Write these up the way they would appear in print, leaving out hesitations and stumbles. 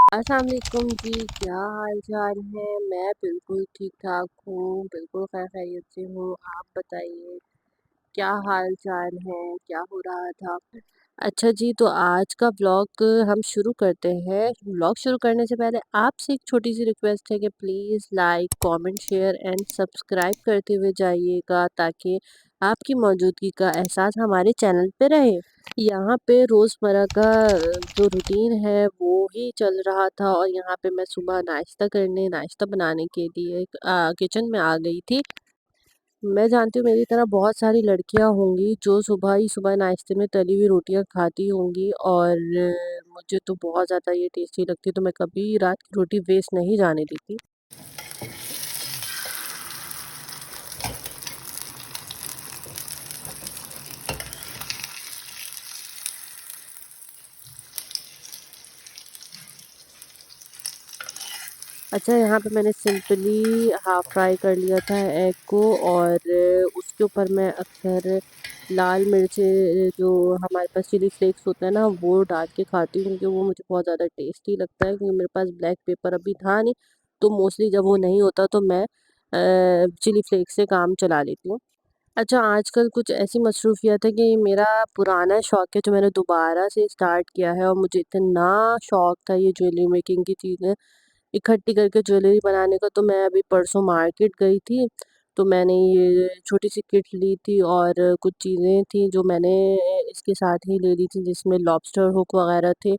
अस्सलाम वालेकुम जी, क्या हाल-चाल है? मैं बिल्कुल ठीक-ठाक हूँ, बिल्कुल खैरियत से हूँ। आप बताइए, क्या हाल-चाल है? क्या हो रहा था? अच्छा जी, तो आज का व्लॉग हम शुरू करते हैं। व्लॉग शुरू करने से पहले आपसे एक छोटी-सी रिक्वेस्ट है कि please like, comment, share and subscribe करते हुए जाइएगा ताकि आपकी मौजूदगी का एहसास हमारे चैनल पे रहे। यहाँ पे रोज़मर्रा का जो रूटीन है वो ही चल रहा था और यहाँ पे मैं सुबह नाश्ता बनाने के लिए किचन में आ गई थी। मैं जानती हूँ मेरी तरह बहुत सारी लड़कियाँ होंगी जो सुबह ही सुबह नाश्ते में तली हुई रोटियाँ खाती होंगी और मुझे तो बहुत ज़्यादा ये टेस्टी लगती है, तो मैं कभी रात की रोटी वेस्ट नहीं जाने देती। अच्छा, यहाँ पे मैंने सिंपली हाफ़ फ्राई कर लिया था एग को और उसके ऊपर मैं अक्सर लाल मिर्चें जो हमारे पास चिली फ्लेक्स होता है ना, वो डाल के खाती हूँ क्योंकि वो मुझे बहुत ज़्यादा टेस्टी लगता है क्योंकि मेरे पास ब्लैक पेपर अभी था नहीं, तो मोस्टली जब वो नहीं होता तो मैं चिली फ्लेक्स से काम चला लेती हूँ। अच्छा, आजकल कुछ ऐसी मसरूफ़ियत है कि मेरा पुराना शौक है जो मैंने दोबारा से स्टार्ट किया है और मुझे इतना शौक था ये ज्वेलरी मेकिंग की चीज़ें इकट्ठी करके ज्वेलरी बनाने का, तो मैं अभी परसों मार्केट गई थी, तो मैंने ये छोटी-सी किट ली थी और कुछ चीज़ें थी जो मैंने इसके साथ ही ले ली थी जिसमें लॉबस्टर हुक वगैरह थे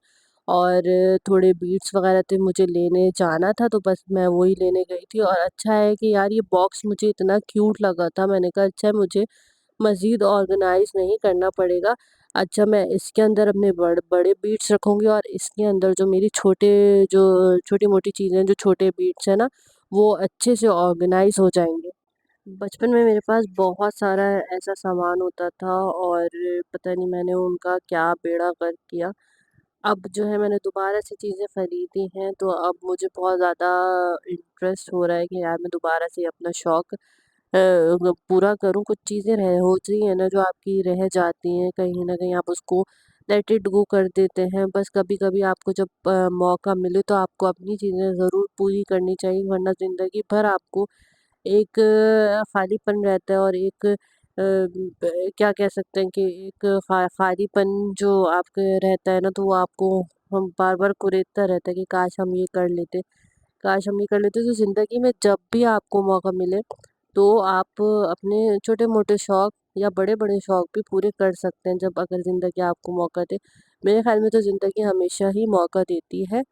और थोड़े बीड्स वगैरह थे, मुझे लेने जाना था तो बस मैं वही लेने गई थी और अच्छा है कि यार ये बॉक्स मुझे इतना क्यूट लगा था, मैंने कहा अच्छा है मुझे मज़ीद ऑर्गेनाइज़ नहीं करना पड़ेगा। अच्छा मैं इसके अंदर अपने बड़े बीट्स रखूँगी और इसके अंदर जो छोटी-मोटी चीज़ें जो छोटे बीट्स हैं ना, वो अच्छे से ऑर्गेनाइज़ हो जाएँगे। बचपन में मेरे पास बहुत सारा ऐसा सामान होता था और पता नहीं मैंने उनका क्या बेड़ा गर्क किया। अब जो है मैंने दोबारा से चीज़ें खरीदी हैं, तो अब मुझे बहुत ज़्यादा इंटरेस्ट हो रहा है कि यार मैं दोबारा से अपना शौक पूरा करूँ। कुछ चीज़ें रह होती हैं ना जो आपकी रह जाती हैं, कहीं न कहीं आप उसको लेट इट गो कर देते हैं। बस कभी-कभी आपको जब मौका मिले तो आपको अपनी चीज़ें ज़रूर पूरी करनी चाहिए वरना ज़िंदगी भर आपको एक खालीपन रहता है और एक क्या कह सकते हैं कि एक खालीपन जो आपके रहता है ना तो वो आपको हम बार-बार कुरेदता रहता है कि काश हम ये कर लेते, काश हम ये कर लेते। तो ज़िंदगी में जब भी आपको मौका मिले तो आप अपने छोटे-मोटे शौक या बड़े-बड़े शौक भी पूरे कर सकते हैं जब अगर ज़िंदगी आपको मौका दे। मेरे ख़्याल में तो ज़िंदगी हमेशा ही मौका देती है,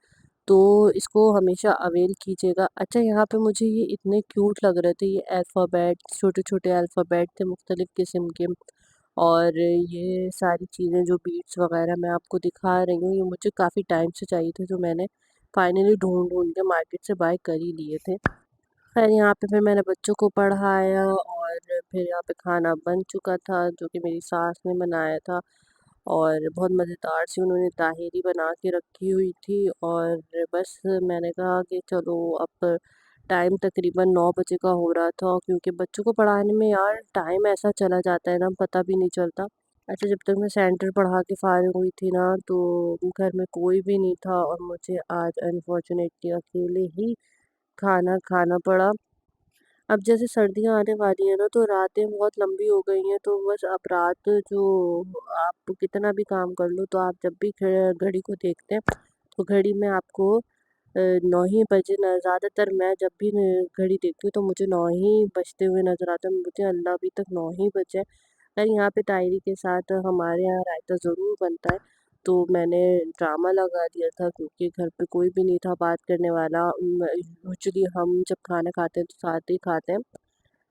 तो इसको हमेशा अवेल कीजिएगा। अच्छा यहाँ पे मुझे ये इतने क्यूट लग रहे थे ये अल्फ़ाबेट, छोटे-छोटे अल्फ़ाबेट थे मुख्तलिफ़ किस्म के और ये सारी चीज़ें जो बीट्स वग़ैरह मैं आपको दिखा रही हूँ, ये मुझे काफ़ी टाइम से चाहिए थे, जो मैंने फाइनली ढूँढ-ढूँढ के मार्केट से बाय कर ही लिए थे। खैर यहाँ पे फिर मैंने बच्चों को पढ़ाया और फिर यहाँ पे खाना बन चुका था जो कि मेरी सास ने बनाया था और बहुत मज़ेदार सी उन्होंने ताहिरी बना के रखी हुई थी और बस मैंने कहा कि चलो अब टाइम तकरीबन 9 बजे का हो रहा था और क्योंकि बच्चों को पढ़ाने में यार टाइम ऐसा चला जाता है ना पता भी नहीं चलता। अच्छा जब तक मैं सेंटर पढ़ा के फ़ारिग हुई थी ना तो घर में कोई भी नहीं था और मुझे आज अनफॉर्चुनेटली अकेले ही खाना खाना पड़ा। अब जैसे सर्दियाँ आने वाली हैं ना, तो रातें बहुत लंबी हो गई हैं, तो बस अब रात जो आप कितना भी काम कर लो, तो आप जब भी घड़ी को देखते हैं, तो घड़ी में आपको 9 ही बजे न ज़्यादातर मैं जब भी घड़ी देखती हूँ, तो मुझे 9 ही बजते हुए नज़र आते हैं। मुझे अल्लाह अभी तक 9 ही बजे हैं। खैर यहाँ पे तायरी के साथ हमारे यहाँ रायता ज़रूर बनता है, तो मैंने ड्रामा लगा दिया था क्योंकि घर पे कोई भी नहीं था बात करने वाला। यूजुअली हम जब खाना खाते हैं तो साथ ही खाते हैं,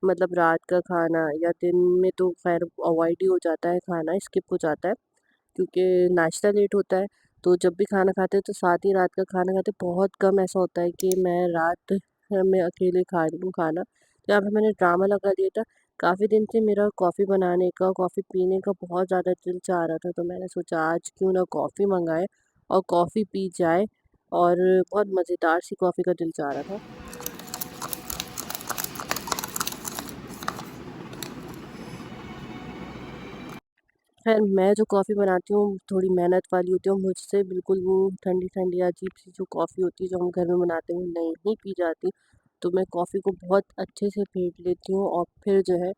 मतलब रात का खाना या दिन में तो ख़ैर अवॉइड ही हो जाता है खाना, स्किप हो जाता है क्योंकि नाश्ता लेट होता है। तो जब भी खाना खाते हैं तो साथ ही रात का खाना खाते हैं। बहुत कम ऐसा होता है कि मैं रात में अकेले खा रही हूँ खाना। तो यहाँ पे मैंने ड्रामा लगा दिया था। काफ़ी दिन से मेरा कॉफ़ी बनाने का, कॉफ़ी पीने का बहुत ज़्यादा दिल चाह रहा था, तो मैंने सोचा आज क्यों ना कॉफ़ी मँगाएँ और कॉफ़ी पी जाए और बहुत मज़ेदार सी कॉफ़ी का दिल चाह रहा था। ख़ैर मैं जो कॉफ़ी बनाती हूँ थोड़ी मेहनत वाली होती है और मुझसे बिल्कुल वो ठंडी-ठंडी अजीब-सी जो कॉफ़ी होती है जो हम घर में बनाते हैं वो नहीं पी जाती। तो मैं कॉफ़ी को बहुत अच्छे से फेंट लेती हूँ और फिर जो है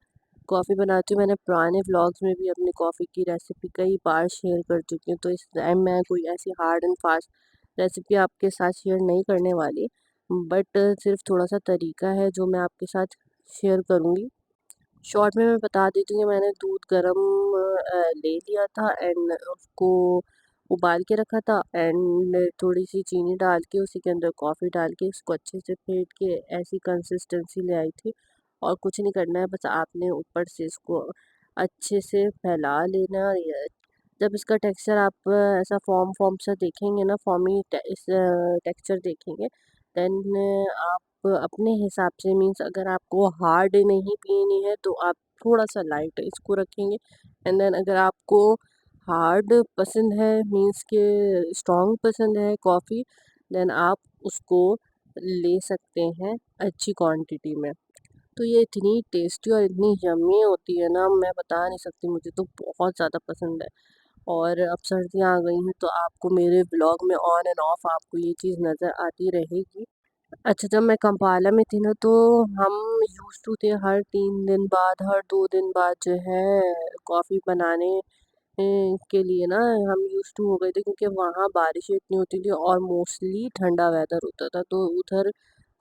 कॉफ़ी बनाती हूँ। मैंने पुराने व्लॉग्स में भी अपनी कॉफ़ी की रेसिपी कई बार शेयर कर चुकी हूँ, तो इस टाइम मैं कोई ऐसी हार्ड एंड फास्ट रेसिपी आपके साथ शेयर नहीं करने वाली। बट सिर्फ़ थोड़ा-सा तरीका है जो मैं आपके साथ शेयर करूँगी। शॉर्ट में मैं बता देती हूँ कि मैंने दूध गरम ले लिया था एंड उसको उबाल के रखा था एंड थोड़ी-सी चीनी डाल के उसी के अंदर कॉफ़ी डाल के उसको अच्छे से फेंट के ऐसी कंसिस्टेंसी ले आई थी। और कुछ नहीं करना है, बस आपने ऊपर से इसको अच्छे से फैला लेना है। जब इसका टेक्सचर आप ऐसा फ़ॉर्म सा देखेंगे ना, फ़ॉर्मी टेक्सचर देखेंगे, देन आप अपने हिसाब से मीन्स अगर आपको हार्ड नहीं पीनी है तो आप थोड़ा-सा लाइट इसको रखेंगे एंड देन अगर आपको हार्ड पसंद है मीन्स के स्ट्रॉन्ग पसंद है कॉफ़ी, देन आप उसको ले सकते हैं अच्छी क्वांटिटी में। तो ये इतनी टेस्टी और इतनी यम्मी होती है ना, मैं बता नहीं सकती, मुझे तो बहुत ज़्यादा पसंद है। और अब सर्दियाँ आ गई हैं तो आपको मेरे ब्लॉग में ऑन एंड ऑफ आपको ये चीज़ नज़र आती रहेगी। अच्छा, जब मैं कंपाला में थी ना तो हम यूज़्ड टू थे हर 3 दिन बाद, हर 2 दिन बाद जो है कॉफ़ी बनाने के लिए ना हम यूज़्ड टू हो गए थे, क्योंकि वहाँ बारिशें इतनी होती थी और मोस्टली ठंडा वेदर होता था। तो उधर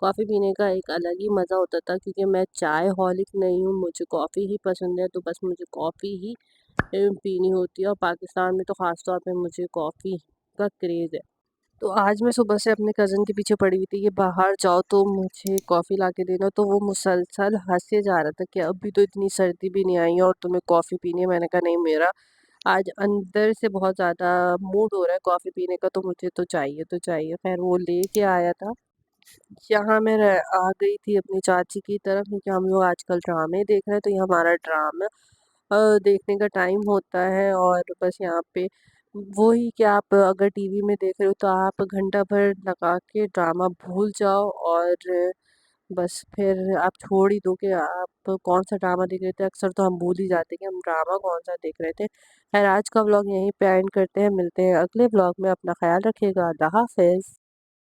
कॉफ़ी पीने का एक अलग ही मज़ा होता था, क्योंकि मैं चाय हॉलिक नहीं हूँ, मुझे कॉफ़ी ही पसंद है, तो बस मुझे कॉफ़ी ही पीनी होती है और पाकिस्तान में तो ख़ास तौर पे मुझे कॉफ़ी का क्रेज़ है। तो आज मैं सुबह से अपने कज़न के पीछे पड़ी हुई थी कि बाहर जाओ तो मुझे कॉफ़ी ला के देना, तो वो मुसलसल हँसे जा रहा था कि अभी तो इतनी सर्दी भी नहीं आई है और तुम्हें कॉफ़ी पीनी है। मैंने कहा नहीं, मेरा आज अंदर से बहुत ज़्यादा मूड हो रहा है कॉफ़ी पीने का, तो मुझे तो चाहिए तो चाहिए। ख़ैर वो लेके आया था। यहाँ मैं आ गई थी अपनी चाची की तरफ, क्योंकि हम लोग आजकल ड्रामे देख रहे हैं, तो ये हमारा ड्रामा देखने का टाइम होता है और बस यहाँ पे वही कि आप अगर टीवी में देख रहे हो तो आप घंटा भर लगा के ड्रामा भूल जाओ और बस फिर आप छोड़ ही दो कि आप कौन-सा ड्रामा देख रहे थे। अक्सर तो हम भूल ही जाते हैं कि हम ड्रामा कौन-सा देख रहे थे। ख़ैर आज का व्लॉग यहीं पे एंड करते हैं, मिलते हैं अगले व्लॉग में। अपना ख़्याल रखिएगा। अल्लाह हाफ़िज़।